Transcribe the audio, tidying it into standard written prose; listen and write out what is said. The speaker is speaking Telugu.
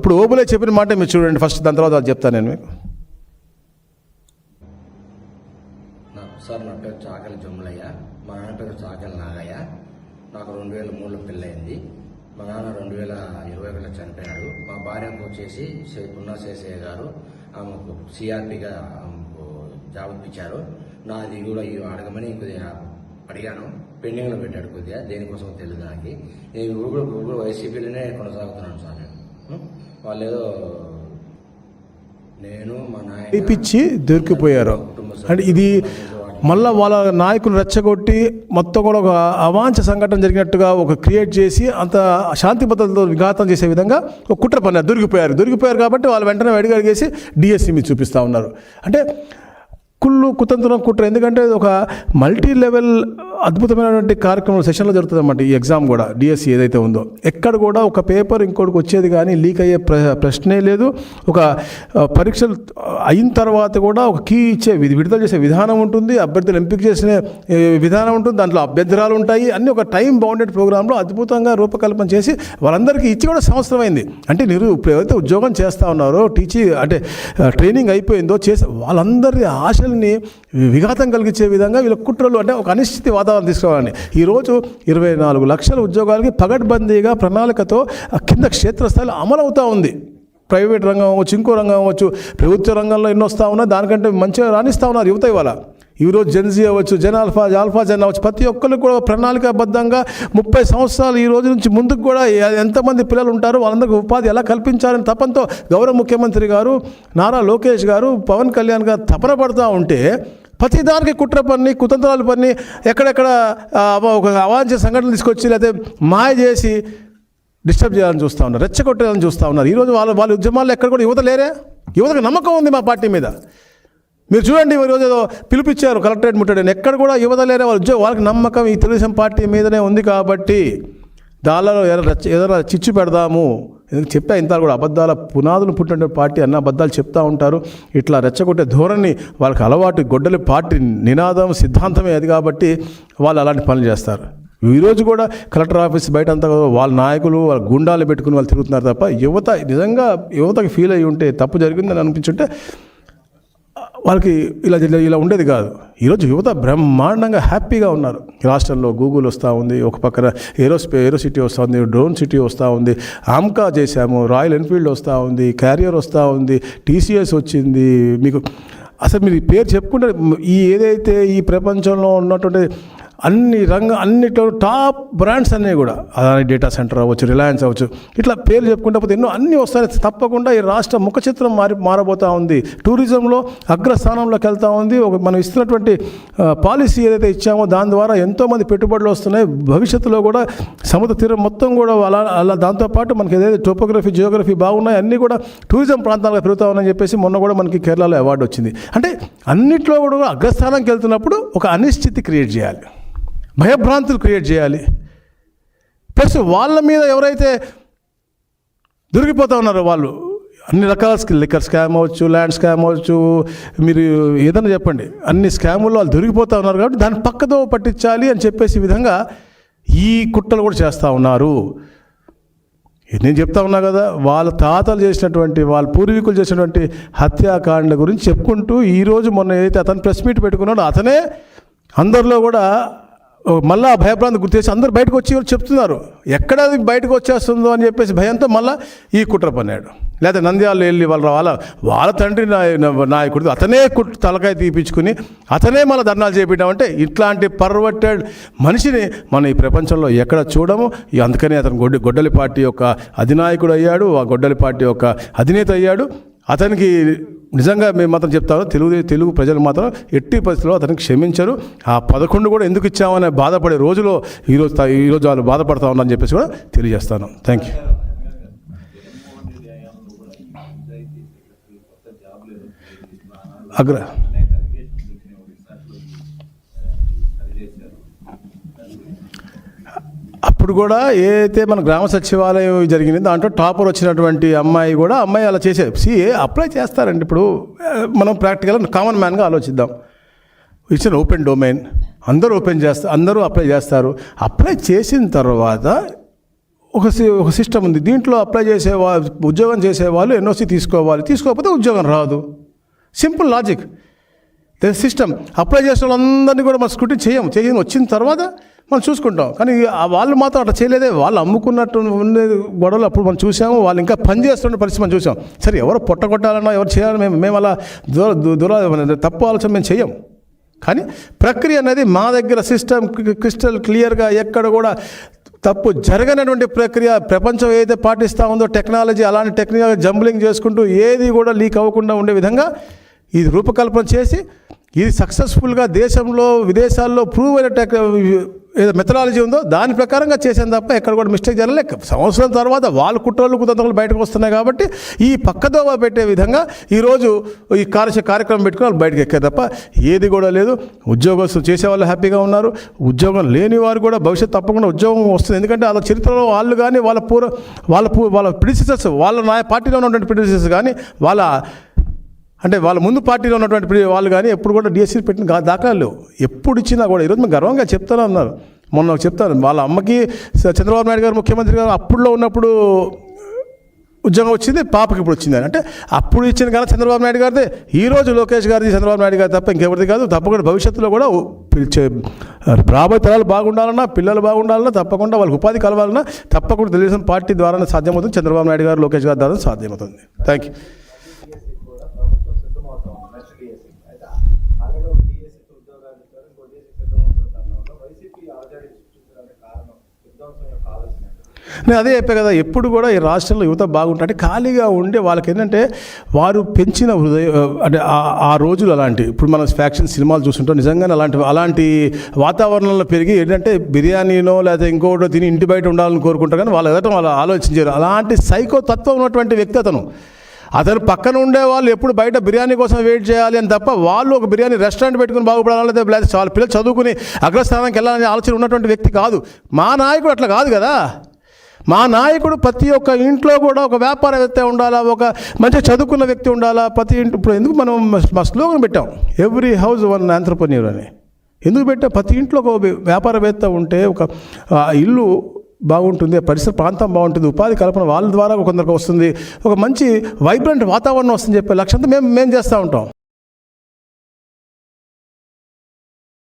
ఇప్పుడు ఓబులే చెప్పిన మాట మీరు చూడండి ఫస్ట్, దాని తర్వాత అది చెప్తాను నేను మీకు. సార్ నా పేరు చాకలి జమ్ములయ్య, మా నాన్న పేరు చాకలి నాగయ్య. నాకు 2003లో పెళ్ళయింది. మా నాన్న 2021లో చనిపోయాడు. మా భార్యకు వచ్చేసి పున్నా శేషయ్య గారు ఆమెకు సిఆర్పిగా జాబ్ ఇప్పించారు. నాది కూడా అడగమని కొద్దిగా అడిగాను, పెండింగ్లో పెట్టాడు కొద్దిగా, దేనికోసం తెలియదు నాకు. నేను ఇప్పుడు వైసీపీలోనే కొనసాగుతున్నాను సార్. వాళ్ళు ఏదో నేను మా నాయన ఇప్పించి దొరికిపోయారు అంటే ఇది మళ్ళీ వాళ్ళ నాయకులు రెచ్చగొట్టి మొత్తం కూడా ఒక అవాంఛ సంఘటన జరిగినట్టుగా ఒక క్రియేట్ చేసి అంత శాంతి భద్రతతో విఘాతం చేసే విధంగా ఒక కుట్ర పన్నారు. దొరికిపోయారు కాబట్టి వాళ్ళు వెంటనే అడిగేసి డిఎస్సి మీద చూపిస్తూ ఉన్నారు. అంటే కుతంత్రం కుట్ర. ఎందుకంటే ఒక మల్టీ లెవెల్ అద్భుతమైనటువంటి కార్యక్రమం సెషన్లో జరుగుతుంది అన్నమాట. ఈ ఎగ్జామ్ కూడా డిఎస్సి ఏదైతే ఉందో ఎక్కడ కూడా ఒక పేపర్ ఇంకోటికి వచ్చేది కానీ లీక్ అయ్యే ప్రశ్నే లేదు. ఒక పరీక్షలు అయిన తర్వాత కూడా ఒక కీ ఇచ్చే విడుదల చేసే విధానం ఉంటుంది, అభ్యర్థులు ఎంపిక చేసిన విధానం ఉంటుంది, దాంట్లో అభ్యర్థరాలు ఉంటాయి. అన్నీ ఒక టైం బౌండెడ్ ప్రోగ్రాంలో అద్భుతంగా రూపకల్పన చేసి వాళ్ళందరికీ ఇచ్చి కూడా సంవత్సరం అయింది. అంటే ఇప్పుడు ఎవరైతే ఉద్యోగం చేస్తూ ఉన్నారో, అంటే ట్రైనింగ్ అయిపోయిందో చేసి వాళ్ళందరి ఆశల్ని విఘాతం కలిగించే విధంగా వీళ్ళ కుట్రలు, అంటే ఒక అనిశ్చితి వాతావరణం తీసుకురావాలని ఈరోజు 24 లక్షల ఉద్యోగాలకి పగడ్బందీగా ప్రణాళికతో కింద క్షేత్రస్థాయిలో అమలవుతూ ఉంది. ప్రైవేట్ రంగం అవ్వచ్చు, ఇంకో రంగం అవ్వచ్చు, ప్రభుత్వ రంగంలో ఎన్నో వస్తూ ఉన్నాయి. దానికంటే మంచిగా రాణిస్తూ ఉన్నారు యువత. ఇవాళ ఈరోజు జెన్జీ అవ్వచ్చు, ఆల్ఫా జెన్ అవ్వచ్చు, ప్రతి ఒక్కరికి కూడా ప్రణాళికాబద్ధంగా 30 సంవత్సరాలు ఈ రోజు నుంచి ముందుకు కూడా ఎంతమంది పిల్లలు ఉంటారో వాళ్ళందరికీ ఉపాధి ఎలా కల్పించాలని తపంతో గౌరవ ముఖ్యమంత్రి గారు నారా లోకేష్ గారు, పవన్ కళ్యాణ్ గారు తపన పడుతూ ఉంటే ప్రతిదానికి కుట్ర పని, కుతంత్రాలు పని, ఎక్కడెక్కడ ఒక అవాంఛ సంఘటనలు తీసుకొచ్చి లేకపోతే మాయ చేసి డిస్టర్బ్ చేయాలని చూస్తూ ఉన్నారు, రెచ్చగొట్టాలని చూస్తూ ఉన్నారు. ఈరోజు వాళ్ళ ఉద్యమాల్లో ఎక్కడ కూడా యువత లేరే. యువతకు నమ్మకం ఉంది మా పార్టీ మీద. మీరు చూడండి, ఈరోజు ఏదో పిలిపించారు కలెక్టరేట్ ముట్టడని, ఎక్కడ కూడా యువత లేరే. వాళ్ళకి నమ్మకం ఈ తెలుగుదేశం పార్టీ మీదనే ఉంది. కాబట్టి దానిలో ఏదైనా చిచ్చు పెడదాము ఎందుకు చెప్పా, ఇంత కూడా అబద్ధాల పునాదులు పుట్టిన పార్టీ అన్న అబద్ధాలు చెప్తూ ఉంటారు. ఇట్లా రెచ్చగొట్టే ధోరణి వాళ్ళకి అలవాటు. గొడ్డలి పార్టీ నినాదం సిద్ధాంతమే అది. కాబట్టి వాళ్ళు అలాంటి పనులు చేస్తారు. ఈరోజు కూడా కలెక్టర్ ఆఫీస్ బయట అంతా వాళ్ళ నాయకులు వాళ్ళ గుండాలు పెట్టుకుని వాళ్ళు తిరుగుతున్నారు తప్ప యువతకి ఫీల్ అయ్యి ఉంటే, తప్పు జరిగిందని అనిపించుంటే వాళ్ళకి ఇలా ఉండేది కాదు. ఈరోజు యువత బ్రహ్మాండంగా హ్యాపీగా ఉన్నారు. రాష్ట్రంలో గూగుల్ వస్తూ ఉంది, ఒక పక్కన ఏరో సిటీ వస్తూ ఉంది, డ్రోన్ సిటీ వస్తూ ఉంది, ఆమ్కా చేశాము, రాయల్ ఎన్ఫీల్డ్ వస్తూ ఉంది, క్యారియర్ వస్తూ ఉంది, టీసీఎస్ వచ్చింది. మీకు అసలు మీరు పేరు చెప్పుకుంటే ఏదైతే ఈ ప్రపంచంలో ఉన్నటువంటి అన్నిట్లో టాప్ బ్రాండ్స్ అన్నీ కూడా అదాని డేటా సెంటర్ అవ్వచ్చు, రిలయన్స్ అవ్వచ్చు, ఇట్లా పేర్లు చెప్పుకుంటే పోతే ఎన్నో అన్నీ వస్తాయి. తప్పకుండా ఈ రాష్ట్ర ముఖ చిత్రం మారబోతూ ఉంది. టూరిజంలో అగ్రస్థానంలోకి వెళ్తూ ఉంది. మనం ఇస్తున్నటువంటి పాలసీ ఏదైతే ఇచ్చామో దాని ద్వారా ఎంతోమంది పెట్టుబడులు వస్తున్నాయి. భవిష్యత్తులో కూడా సముద్ర తీరం మొత్తం కూడా అలా దాంతోపాటు మనకి ఏదైతే టోపోగ్రఫీ, జియోగ్రఫీ బాగున్నాయి, అన్నీ కూడా టూరిజం ప్రాంతాలుగా పెరుగుతా ఉన్నాయని చెప్పేసి మొన్న కూడా మనకి కేరళలో అవార్డు వచ్చింది. అంటే అన్నిట్లో కూడా అగ్రస్థానానికి వెళ్తున్నప్పుడు ఒక అనిశ్చితి క్రియేట్ చేయాలి, భయభ్రాంతులు క్రియేట్ చేయాలి. ప్లస్ వాళ్ళ మీద ఎవరైతే దొరికిపోతూ ఉన్నారో వాళ్ళు అన్ని రకాల లిక్కర్ స్కామ్ అవ్వచ్చు, ల్యాండ్ స్కామ్ అవ్వచ్చు, మీరు ఏదైనా చెప్పండి, అన్ని స్కాముల్లో వాళ్ళు దొరికిపోతూ ఉన్నారు. కాబట్టి దాన్ని పక్కదో పట్టించాలి అని చెప్పేసి విధంగా ఈ కుట్రలు కూడా చేస్తూ ఉన్నారు. నేను చెప్తా ఉన్నా కదా, వాళ్ళ తాతలు చేసినటువంటి, వాళ్ళ పూర్వీకులు చేసినటువంటి హత్యాకాండ గురించి చెప్పుకుంటూ ఈరోజు మొన్న ఏదైతే అతను ప్రెస్ మీట్ పెట్టుకున్నాడో అతనే అందరిలో కూడా మళ్ళీ భయభ్రాంతి గుర్తేసి అందరూ బయటకు వచ్చి చెప్తున్నారు. ఎక్కడ అది బయటకు వచ్చేస్తుందో అని చెప్పేసి భయంతో మళ్ళీ ఈ కుట్ర పన్నాడు. లేదా నంద్యాలలో వెళ్ళి వాళ్ళ తండ్రి నాయకుడు అతనే తలకాయ తీపించుకుని అతనే మళ్ళీ ధర్నాలు చేపించామంటే ఇట్లాంటి పర్వర్టెడ్ మనిషిని మనం ఈ ప్రపంచంలో ఎక్కడ చూడము. అందుకనే అతను గొడ్డలి పార్టీ యొక్క అధినాయకుడు అయ్యాడు, ఆ గొడ్డలి పార్టీ యొక్క అధినేత అయ్యాడు. అతనికి నిజంగా మేము మాత్రం చెప్తాను, తెలుగు ప్రజలు మాత్రం ఎట్టి పరిస్థితుల్లో అతనికి క్షమించరు. ఆ 11 కూడా ఎందుకు ఇచ్చామనే బాధపడే రోజులో ఈరోజు వాళ్ళు బాధపడతా ఉన్నారని చెప్పేసి కూడా తెలియజేస్తాను. Thank you. అప్పుడు కూడా ఏదైతే మన గ్రామ సచివాలయం జరిగింది దాంట్లో టాపర్ వచ్చినటువంటి అమ్మాయి అలా చేసేది. అప్లై చేస్తారండి. ఇప్పుడు మనం ప్రాక్టికల్గా కామన్ మ్యాన్గా ఆలోచిద్దాం. ఇట్స్ అన్ ఓపెన్ డొమైన్, అందరూ అప్లై చేస్తారు. అప్లై చేసిన తర్వాత ఒక సిస్టమ్ ఉంది. దీంట్లో అప్లై చేసే ఉద్యోగం చేసేవాళ్ళు ఎన్ఓసి తీసుకోకపోతే ఉద్యోగం రాదు. Simple logic. సిస్టమ్. అప్లై చేసిన వాళ్ళందరినీ కూడా మనం స్క్రూటినీ చేయము. వచ్చిన తర్వాత మనం చూసుకుంటాం. కానీ వాళ్ళు మాత్రం అట్లా చేయలేదే. వాళ్ళు అమ్ముకున్నట్టు ఉండే గొడవలు అప్పుడు మనం చూసాము. వాళ్ళు ఇంకా పని చేస్తున్న పరిస్థితి మనం చూసాం. సరే, ఎవరు పొట్టగొట్టాలన్నా ఎవరు చేయాలని మేము అలా తప్పు ఆలోచన మేము చెయ్యం. కానీ ప్రక్రియ అనేది మా దగ్గర సిస్టమ్ క్రిస్టల్ క్లియర్గా ఎక్కడ కూడా తప్పు జరగనటువంటి ప్రక్రియ. ప్రపంచం ఏదైతే పాటిస్తూ ఉందో టెక్నాలజీ, అలాంటి టెక్నాలజీ జంబ్లింగ్ చేసుకుంటూ ఏది కూడా లీక్ అవ్వకుండా ఉండే విధంగా ఇది రూపకల్పన చేసి ఇది సక్సెస్ఫుల్గా దేశంలో విదేశాల్లో ప్రూవ్ అయిన ఏదో మెథడాలజీ ఉందో దాని ప్రకారంగా చేసాను తప్ప ఎక్కడ కూడా మిస్టేక్ జరగలేక. సంవత్సరం తర్వాత వాళ్ళ కుట్రలు కుతంత్రాలు బయటకు వస్తున్నాయి కాబట్టి ఈ పక్కదోవ పెట్టే విధంగా ఈరోజు ఈ కార్యక్రమం పెట్టుకుని వాళ్ళు బయటకు ఎక్కారు తప్ప ఏది కూడా లేదు. ఉద్యోగస్తులు చేసేవాళ్ళు హ్యాపీగా ఉన్నారు. ఉద్యోగం లేని వారు కూడా భవిష్యత్తు తప్పకుండా ఉద్యోగం వస్తుంది. ఎందుకంటే వాళ్ళ చరిత్రలో వాళ్ళు కానీ వాళ్ళ ప్రిడిసెసర్స్, వాళ్ళ పార్టీలో ఉన్నటువంటి ప్రిడిసెసర్స్ కానీ వాళ్ళ ముందు పార్టీలో ఉన్నటువంటి వాళ్ళు కానీ ఎప్పుడు కూడా డిఎస్సీ పెట్టిన దాఖలాలు లేవు. ఎప్పుడు ఇచ్చినా కూడా ఈరోజు మేము గర్వంగా చెప్తాను అన్నారు. మొన్న చెప్తాను, వాళ్ళ అమ్మకి చంద్రబాబు నాయుడు గారు ముఖ్యమంత్రి గారు అప్పుడులో ఉన్నప్పుడు ఉద్యోగం వచ్చింది, పాపకి ఇప్పుడు వచ్చింది అని. అంటే అప్పుడు ఇచ్చిన కానీ చంద్రబాబు నాయుడు గారిదే, ఈరోజు లోకేష్ గారిది, చంద్రబాబు నాయుడు గారు తప్ప ఇంకెవరిది కాదు. తప్పకుండా భవిష్యత్తులో కూడా రాబోయే తరాలు బాగుండాలన్నా, పిల్లలు బాగుండాలన్నా, తప్పకుండా వాళ్ళకి ఉపాధి కలవాలన్నా తప్పకుండా తెలుగుదేశం పార్టీ ద్వారానే సాధ్యమవుతుంది. చంద్రబాబు నాయుడు గారు, లోకేష్ గారి ద్వారా సాధ్యమవుతుంది. Thank you. నేను అదే చెప్పే కదా, ఎప్పుడు కూడా ఈ రాష్ట్రంలో యువత బాగుంటే ఖాళీగా ఉండే వాళ్ళకి ఏంటంటే వారు పెంచిన అంటే ఆ రోజులు అలాంటి. ఇప్పుడు మనం ఫ్యాక్షన్ సినిమాలు చూస్తుంటాం. నిజంగానే అలాంటి వాతావరణంలో పెరిగి ఏంటంటే బిర్యానీనో లేదా ఇంకోటో తిని ఇంటి బయట ఉండాలని కోరుకుంటారు. కానీ వాళ్ళు ఎదటం వాళ్ళు ఆలోచించారు. అలాంటి సైకో తత్వం ఉన్నటువంటి వ్యక్తి అతను పక్కన ఉండే వాళ్ళు ఎప్పుడు బయట బిర్యానీ కోసం వెయిట్ చేయాలి అని తప్ప వాళ్ళు ఒక బిర్యానీ రెస్టారెంట్ పెట్టుకుని బాగుపడాలి లేదా చాలా పిల్లలు చదువుకుని అగ్రస్థానానికి వెళ్ళాలనే ఆలోచన ఉన్నటువంటి వ్యక్తి కాదు. మా నాయకుడు అట్లా కాదు కదా. మా నాయకుడు ప్రతి ఒక్క ఇంట్లో కూడా ఒక వ్యాపారవేత్త ఉండాలా, ఒక మంచిగా చదువుకున్న వ్యక్తి ఉండాలా. ప్రతి ఇంటి ఇప్పుడు ఎందుకు మనం మా స్లోగన్ పెట్టాం, ఎవ్రీ హౌస్ వన్ ఆంట్రప్రెన్యూర్ అని. ఎందుకు పెట్టాం? ప్రతి ఇంట్లో ఒక వ్యాపారవేత్త ఉంటే ఒక ఇల్లు బాగుంటుంది, పరిసర ప్రాంతం బాగుంటుంది, ఉపాధి కల్పన వాళ్ళ ద్వారా కొందరికి వస్తుంది, ఒక మంచి వైబ్రెంట్ వాతావరణం వస్తుందని చెప్పే లక్ష్యంతో మేము చేస్తూ ఉంటాం.